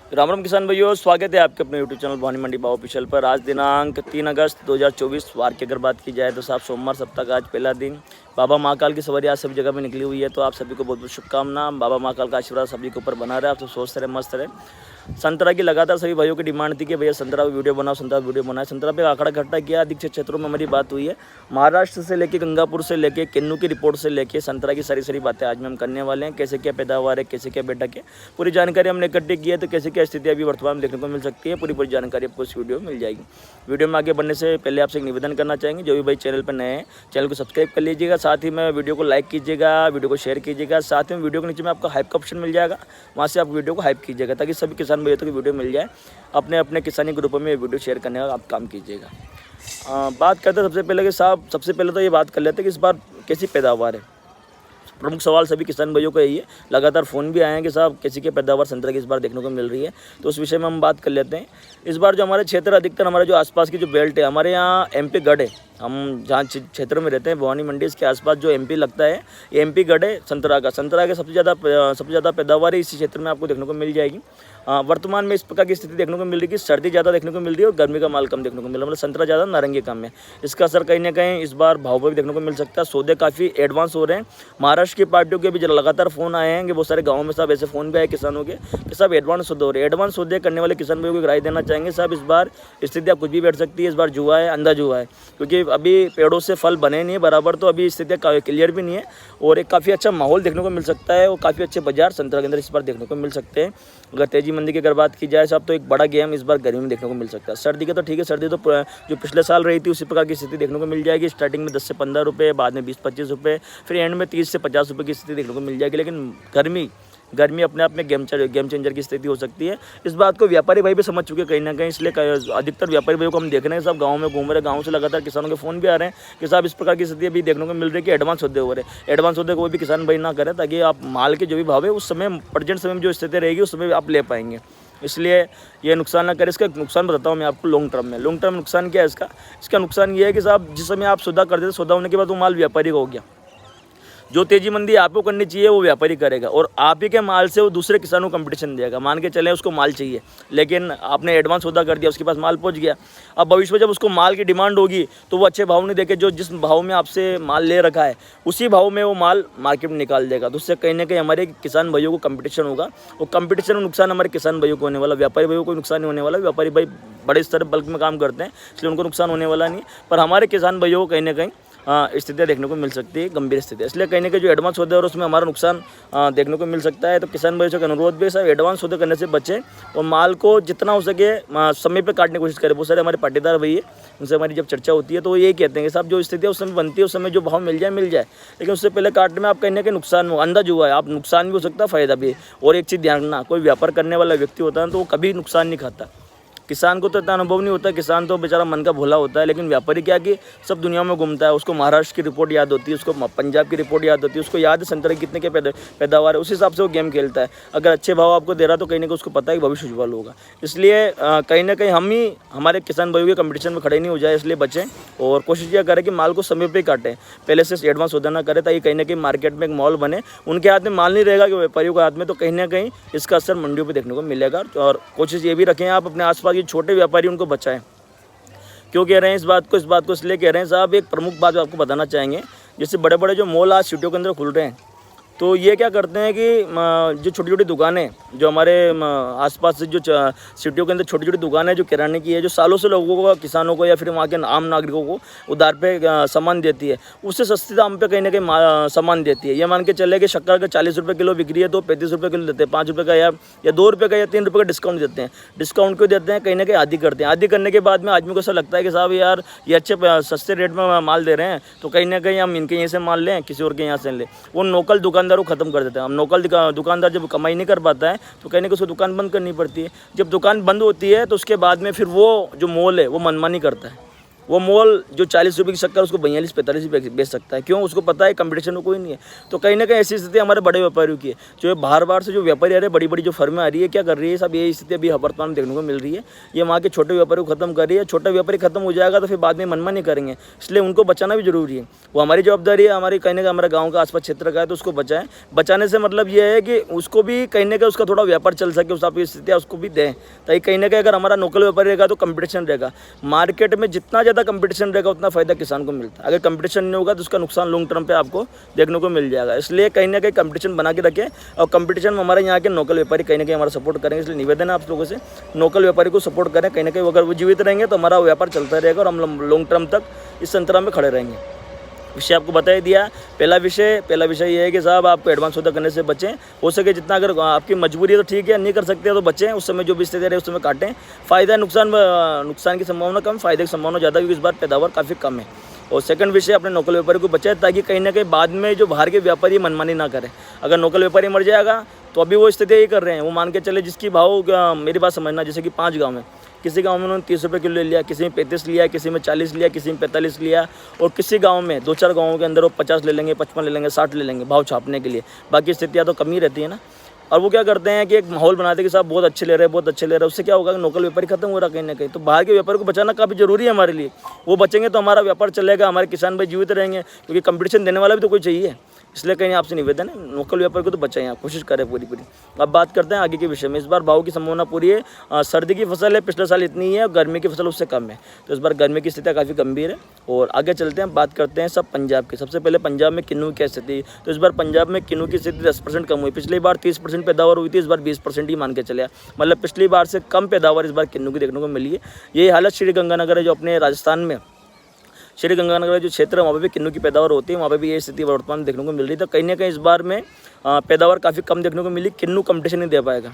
राम राम किसान भाइयों, स्वागत है आपके अपने यूट्यूब चैनल भवानी मंडी भाव ऑफिशियल पर। आज दिनांक 3 अगस्त 2024 वार की अगर बात की जाए तो साहब सोमवार सप्ताह का आज पहला दिन। बाबा महाकाल की सवारी आज सभी जगह में निकली हुई है, तो आप सभी को बहुत बहुत शुभकामना। बाबा महाकाल का आशीर्वाद सभी के ऊपर बना रहे, आप सब स्वस्थ रहे, मस्त रहे। संतरा की लगातार सभी भाइयों की डिमांड थी कि भैया संतरा वीडियो बनाओ, संतरा वीडियो बनाए। संतरा पे आंकड़ा इकट्ठा किया, अधिक क्षेत्रों में हमारी बात हुई है। महाराष्ट्र से लेके गंगापुर से लेके किन्नू की रिपोर्ट से लेके संतरा की सारी बातें आज में हम करने वाले हैं। कैसे क्या पैदावार है, कैसे क्या बैठक है, पूरी जानकारी हमने इकट्ठी की है। तो कैसे क्या स्थिति अभी वर्तमान में देखने को मिल सकती है, पूरी जानकारी आपको इस वीडियो में मिल जाएगी। वीडियो में आगे बढ़ने से पहले आपसे एक निवेदन करना चाहेंगे, जो भी भाई चैनल पर नए हैं चैनल को सब्सक्राइब कर लीजिएगा, साथ ही में वीडियो को लाइक कीजिएगा, वीडियो को शेयर कीजिएगा। साथ में वीडियो के नीचे में आपका हाइप का ऑप्शन मिल जाएगा, वहाँ से आप वीडियो को हाइप कीजिएगा ताकि सभी किसान भाइयों तक वीडियो मिल जाए। अपने अपने किसानी ग्रुपों में वीडियो शेयर करने का आप काम कीजिएगा। बात करते हैं सबसे पहले कि साहब, सबसे पहले तो ये बात कर लेते हैं कि इस बार कैसी पैदावार है। प्रमुख सवाल सभी किसान भाइयों का यही है। लगातार फ़ोन भी आए हैं कि साहब कैसी की पैदावार संतरा की इस बार देखने को मिल रही है, तो उस विषय में हम बात कर लेते हैं। इस बार जो हमारे क्षेत्र अधिकतर हमारे जो आसपास की जो बेल्ट है, हमारे यहाँ एमपी गढ़ है। हम जहाँ क्षेत्र में रहते हैं भवानी मंडी, इसके आसपास जो एमपी लगता है, ये एमपी गढ़ है संतरा का सबसे ज़्यादा पैदावार इसी क्षेत्र में आपको देखने को मिल जाएगी। वर्तमान में इस प्रकार की स्थिति देखने को मिल रही है कि सर्दी ज़्यादा देखने को मिल रही है और गर्मी का माल कम देखने को मिल रहा है, मतलब संतरा ज़्यादा नारंगी कम है। इसका असर कहीं ना कहीं इस बार भाव पर भी देखने को मिल सकता है। सौदे काफ़ी एडवांस हो रहे हैं। महाराष्ट्र की पार्टियों के भी लगातार फ़ोन आए हैं कि बहुत सारे गाँव में साहब ऐसे फ़ोन भी आए किसानों के कि साहब एडवांस सौदे हो रहे हैं। एडवांस सौदे करने वाले किसान भाइयों को राय देना चाहेंगे, साहब इस बार स्थिति आप कुछ भी बैठ सकती है। इस बार जुआ है, अंधा जुआ है, क्योंकि अभी पेड़ों से फल बने नहीं है बराबर, तो अभी स्थितियाँ क्लियर भी नहीं है और एक काफ़ी अच्छा माहौल देखने को मिल सकता है और काफ़ी अच्छे बाजार संतरा के अंदर इस बार देखने को मिल सकते हैं। अगर तेजी मंदी की अगर बात की जाए साहब, तो एक बड़ा गेम इस बार गर्मी में देखने को मिल सकता है। सर्दी के तो ठीक है, सर्दी तो जो पिछले साल रही थी उसी प्रकार की स्थिति देखने को मिल जाएगी। स्टार्टिंग में 10 से 15 रुपये, बाद में 20-25 रुपये, फिर एंड में 30 से 50 रुपये की स्थिति देखने को मिल जाएगी। लेकिन गर्मी अपने आप में गेम चेंजर की स्थिति हो सकती है। इस बात को व्यापारी भाई भी समझ चुके हैं कहीं ना कहीं, इसलिए अधिकतर व्यापारी भाइयों को हम देख रहे हैं सब गाँव में घूम रहे हैं। गाँव से लगातार किसानों के फ़ोन भी आ रहे हैं कि साहब इस प्रकार की स्थिति अभी देखने को मिल रही है कि एडवांस सौदे हो रहे हैं। एडवांस सौदे कोई भी किसान भाई ना करें, ताकि आप माल के जो भी भाव है उस समय प्रेजेंट समय में जो स्थिति रहेगी उस समय आप ले पाएंगे। इसलिए ये नुकसान ना करें। इसका नुकसान बताता हूँ मैं आपको लॉन्ग टर्म में। लॉन्ग टर्म नुकसान क्या है इसका नुकसान ये है कि साहब जिस समय आप सौदा करते थे, सौदा होने के बाद वो माल व्यापारी का हो गया। जो तेजी मंदी आपको करनी चाहिए वो व्यापारी करेगा और आप ही के माल से वो दूसरे किसानों को कंपटीशन देगा। मान के चलें उसको माल चाहिए, लेकिन आपने एडवांस सौदा कर दिया, उसके पास माल पहुंच गया। अब भविष्य में जब उसको माल की डिमांड होगी तो वो अच्छे भाव नहीं देके जो जिस भाव में आपसे माल ले रखा है उसी भाव में वो माल मार्केट में निकाल देगा। तो उससे कहीं ना कहीं हमारे किसान भाइयों को कंपटीशन होगा और कंपटीशन में नुकसान हमारे किसान भाइयों को होने वाला, व्यापारी भाइयों को नुकसान नहीं होने वाला। व्यापारी भाई बड़े स्तर पर बल्क में काम करते हैं, इसलिए उनको नुकसान होने वाला नहीं, पर हमारे किसान भाइयों को कहीं ना कहीं स्थितियाँ देखने को मिल सकती है, गंभीर स्थिति। इसलिए कहीं ना कहीं जो एडवांस सौदे और उसमें हमारा नुकसान देखने को मिल सकता है। तो किसान भाइयों से अनुरोध भी है साहब, एडवांस सौदे करने से बचें और माल को जितना हो सके समय पे काटने की कोशिश करें। बहुत सारे हमारे पाटीदार भाई है, उनसे हमारी जब चर्चा होती है तो वो यही कहते हैं कि साहब जो स्थिति उस समय बनती है उस समय जो भाव मिल जाए, लेकिन उससे पहले काटने में आप कहीं ना कहीं नुकसान हो, अंदाज हुआ है। आप नुकसान भी हो सकता है, फ़ायदा भी है। और एक चीज़ ध्यान रखना, कोई व्यापार करने वाला व्यक्ति होता है तो वो कभी नुकसान नहीं खाता। किसान को तो इतना अनुभव नहीं होता, किसान तो बेचारा मन का भोला होता है। लेकिन व्यापारी क्या कि सब दुनिया में घूमता है, उसको महाराष्ट्र की रिपोर्ट याद होती है, उसको पंजाब की रिपोर्ट याद होती है, उसको याद है संतरे कितने के पैदावार है, उस हिसाब से वो गेम खेलता है। अगर अच्छे भाव आपको दे रहा तो कहीं ना कहीं उसको पता है कि भविष्य उज्ज्वल होगा। इसलिए कहीं ना कहीं हम ही हमारे किसान भाइयों के कंपटीशन में खड़े नहीं हो जाए, इसलिए बचें और कोशिश यह करें कि माल को समय पर काटें, पहले से एडवांस सौदा ना करें, ताकि कहीं ना कहीं मार्केट में एक माहौल बने। उनके हाथ में माल नहीं रहेगा कि व्यापारियों के हाथ में, तो कहीं ना कहीं इसका असर मंडियों पर देखने को मिलेगा। और कोशिश ये भी रखें आप अपने आसपास के छोटे व्यापारी को बचाएं। क्यों कह रहे हैं इस बात को इसलिए कह रहे हैं साहब, एक प्रमुख बात आपको बताना चाहेंगे। जैसे बड़े बड़े जो मॉल आज सिटियों के अंदर खुल रहे हैं, तो ये क्या करते हैं कि जो छोटी छोटी दुकानें जो हमारे आसपास से जो सिटियों के अंदर छोटी छोटी दुकानें जो किराने की है, जो सालों से लोगों को, किसानों को या फिर वहाँ के आम नागरिकों को उधार पे सामान देती है, उससे सस्ते दाम पे कहीं ना कहीं सामान देती है। ये मान के चले कि शक्कर का 40 रुपये किलो बिक्री है तो 35 रुपये किलो देते हैं, 5 रुपये का या 2 रुपये का या 3 रुपये का डिस्काउंट देते हैं। डिस्काउंट क्यों देते हैं? कहीं ना कहीं आदि करते हैं। आदि करने के बाद में आदमी को ऐसा लगता है कि साहब यार ये अच्छे सस्ते रेट में माल दे रहे हैं, तो कहीं ना कहीं हम इनके यहाँ से माल लें, किसी और के यहाँ से लें। वो लोकल दुकानदार को ख़त्म कर देते हैं। हम लोकल दुकानदार जब कमाई नहीं कर पाता है तो कहीं ना कहीं उसको दुकान बंद करनी पड़ती है। जब दुकान बंद होती है तो उसके बाद में फिर वो जो मॉल है वो मनमानी करता है। वो मोल जो 40 रुपये की शक्कर उसको 42-45 रुपये बेच सकता है। क्यों? उसको पता है कंपटीशन में कोई नहीं है। तो कहीं ना कहीं ऐसी स्थिति हमारे बड़े व्यापारियों की है। जो बाहर से जो व्यापारी आ रहे हैं, बड़ी बड़ी जो फर्में आ रही है, क्या कर रही है सब, यही स्थिति अभी वर्तमान में देखने को मिल रही है। ये वहाँ के छोटे व्यापारी को खत्म कर रही है। छोटा व्यापारी खत्म हो जाएगा तो फिर बाद में मनमानी करेंगे, इसलिए उनको बचाना भी जरूरी है। वो हमारी जवाबदारी है, हमारी कहीं ना कहीं हमारा गाँव का आसपास क्षेत्र का है तो उसको बचाएं। बचाने से मतलब ये है कि उसको भी कहीं ना कहीं उसका थोड़ा व्यापार चल सके, उस आपकी स्थितियाँ उसको भी दें, ताकि कहीं ना कहीं अगर हमारा लोकल व्यापारी रहेगा तो कंपटीशन रहेगा। मार्केट में जितना ज़्यादा कंपटीशन रहेगा उतना फ़ायदा किसान को मिलता है। अगर कंपटीशन नहीं होगा तो उसका नुकसान लॉन्ग टर्म पे आपको देखने को मिल जाएगा। इसलिए कहीं ना कहीं कंपटीशन बना के रखें, और कंपटीशन में हमारे यहाँ के लोकल व्यापारी कहीं ना कहीं हमारा सपोर्ट करेंगे। इसलिए निवेदन है आप लोगों से, लोकल व्यापारी को सपोर्ट करें। कहीं ना कहीं अगर वो जीवित रहेंगे तो हमारा व्यापार चलता रहेगा और हम लॉन्ग टर्म तक इस संतरा में खड़े रहेंगे। विषय आपको बता ही दिया। पहला विषय ये है कि साहब आपको एडवांस सौदा करने से बचें। हो सके जितना, अगर आपकी मजबूरी है तो ठीक है, नहीं कर सकते तो बचें। उस समय जो भी स्थिति रहे उस समय काटें। फ़ायदा नुकसान की संभावना कम, फ़ायदे की संभावना ज़्यादा, क्योंकि इस बार पैदावार काफ़ी कम है। और सेकंड विषय, अपने लोकल व्यापारी को बचाए, ताकि कहीं ना कहीं बाद में जो बाहर के व्यापारी मनमानी ना करें। अगर लोकल व्यापारी मर जाएगा तो अभी वो स्थिति यही कर रहे हैं। वो मान के चले जिसकी भाव, मेरी बात समझना, जैसे कि 5 गाँव में, किसी गांव में उन्होंने 30 रुपये किलो ले लिया, किसी में 35 लिया, किसी में 40 लिया, किसी में 45 लिया, और किसी गांव में 2-4 गांवों के अंदर वो 50 ले लेंगे, 55 ले लेंगे, 60 ले लेंगे भाव छापने के लिए। बाकी स्थितियाँ तो कम ही रहती है ना। और वो क्या करते हैं कि एक माहौल बनाते हैं कि साहब बहुत अच्छे ले रहे हैं, बहुत अच्छे ले रहे हैं। उससे क्या होगा कि लोकल व्यापारी खत्म हो रहा है कहीं ना कहीं। तो बाहर के व्यापारी को बचाना काफ़ी जरूरी है हमारे लिए। वो बचेंगे तो हमारा व्यापार चलेगा, हमारे किसान भाई जीवित रहेंगे, क्योंकि कंपटीशन देने वाला भी तो कोई चाहिए। इसलिए कहीं आपसे निवेदन है, लोकल व्यापारी को तो बचाएं, आप कोशिश करें पूरी। अब बात करते हैं आगे के विषय में। इस बार भाव की संभावना पूरी है। सर्दी की फसल है, पिछले साल इतनी है, गर्मी की फसल उससे कम है। तो इस बार गर्मी की स्थिति काफ़ी गंभीर है। और आगे चलते हैं, बात करते हैं सब पंजाब की। सबसे पहले पंजाब में किन्नू की स्थिति। तो इस बार पंजाब में किन्नू की स्थिति 10% कम हुई। पिछली बार 30% पैदावार हुई थी, इस बार 20% ही मान के चले। मतलब पिछली बार से कम पैदावार इस बार किन्नू की देखने को मिली है। यही हालत श्रीगंगानगर है, जो अपने राजस्थान में श्रीगंगानगर जो क्षेत्र है वहाँ पे भी किन्नू की पैदावार होती है। वहाँ पे भी ये स्थिति वर्तमान में देखने को मिल रही है। तो कहीं ना कहीं इस बार में पैदावार काफ़ी कम देखने को मिली। किन्नू कंपटीशन नहीं दे पाएगा,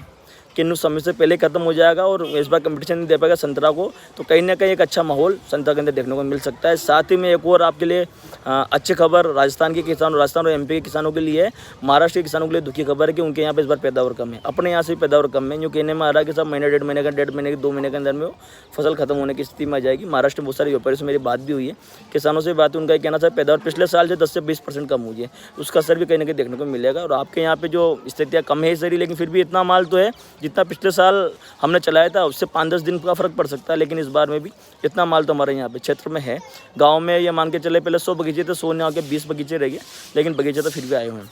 किन्नू समय से पहले खत्म हो जाएगा, और इस बार कंपटीशन नहीं दे पाएगा संतरा को। तो कहीं ना कहीं एक अच्छा माहौल संतरा के अंदर देखने को मिल सकता है। साथ ही में एक और आपके लिए अच्छी खबर राजस्थान और एमपी के किसानों के लिए, महाराष्ट्र के किसानों के लिए दुखी खबर है कि उनके यहाँ पे इस बार पैदावार कम है। अपने यहाँ से भी पैदावार कम है, जो कहने में आ रहा है कि सब महीने, 1.5 महीने, 2 महीने के अंदर में वो फसल खत्म होने की स्थिति में आ जाएगी। महाराष्ट्र में बहुत सारे व्यापारियों से मेरी बात भी हुई है, किसानों से बात, उनका कहना था पैदावार पिछले साल से 10 से 20% कम हुई है। उसका असर भी कहीं ना कहीं देखने को मिलेगा। और आपके यहाँ पे जो स्थितियाँ कम है सही, लेकिन फिर भी इतना माल तो है जितना पिछले साल हमने चलाया था, उससे 5-10 दिन का फर्क पड़ सकता है। लेकिन इस बार में भी इतना माल तो हमारे यहाँ पे क्षेत्र में है। गांव में ये मान के चले पहले 100 बगीचे थे, 100 ने आके 20 बगीचे रह गए, लेकिन बगीचे तो फिर भी आए हुए हैं।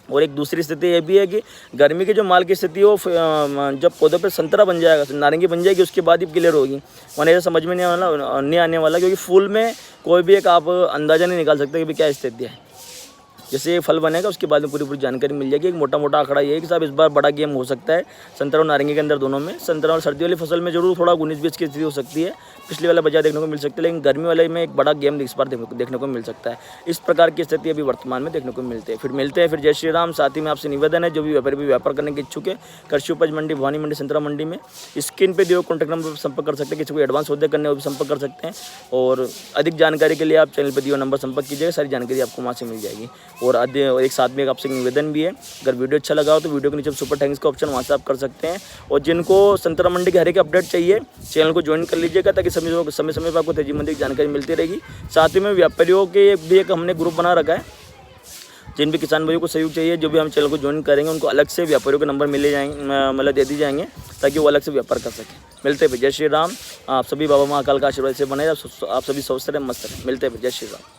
और एक दूसरी स्थिति ये भी है कि गर्मी की जो माल की स्थिति हो, जब पौधों पे संतरा बन जाएगा, नारंगी बन जाएगी, उसके बाद ही क्लियर होगी। मैंने ऐसा समझ में नहीं आने वाला, क्योंकि फूल में कोई भी एक आप अंदाज़ा नहीं निकाल सकते कि भाई क्या स्थिति है। जैसे ये फल बनेगा उसके बाद में पूरी जानकारी मिल जाएगी। एक मोटा आंकड़ा ये है कि साहब इस बार बड़ा गेम हो सकता है संतरा और नारंगी के अंदर, दोनों में। संतरा और सर्दी वाली फसल में जरूर थोड़ा 19-20 की स्थिति हो सकती है, पिछले वाला बाजार देखने को मिल सकता है, लेकिन गर्मी वाले में एक बड़ा गेम इस बार देखने को मिल सकता है। इस प्रकार की स्थिति अभी वर्तमान में देखने को मिलती है। फिर मिलते हैं, फिर जय श्री राम। साथ ही में आपसे निवेदन है, जो भी व्यापारी भी व्यापार करने के इच्छुक है, कृषि उपज मंडी, भवानी मंडी, संतरा मंडी में स्क्रीन पे दिए कॉन्टैक्ट नंबर पर संपर्क कर सकते हैं। किसी को एडवांस सौदे करने वो भी संपर्क कर सकते हैं। और अधिक जानकारी के लिए आप चैनल पर दिए नंबर संपर्क कीजिएगा, सारी जानकारी आपको वहाँ से मिल जाएगी। और एक साथ में एक आपसे निवेदन भी है, अगर वीडियो अच्छा लगा हो तो वीडियो के नीचे सुपर थैंक्स का ऑप्शन वहाँ से आप कर सकते हैं। और जिनको संतरा मंडी के हर एक अपडेट चाहिए, चैनल को ज्वाइन कर लीजिएगा, ताकि समय समय पर आपको तेजी मंदी की जानकारी मिलती रहेगी। साथ ही में व्यापारियों के भी एक हमने ग्रुप बना रखा है, जिन भी किसान भाइयों को सहयोग चाहिए, जो भी हम चैनल को ज्वाइन करेंगे उनको अलग से व्यापारियों के नंबर मिले जाएंगे, मतलब दे दिए जाएंगे, ताकि वो अलग से व्यापार कर सकें। मिलते हैं, जय श्री राम। आप सभी बाबा महाकाल का आशीर्वाद से बने, आप सभी स्वस्थ रहें, मस्त रहें। मिलते हैं, जय श्री राम।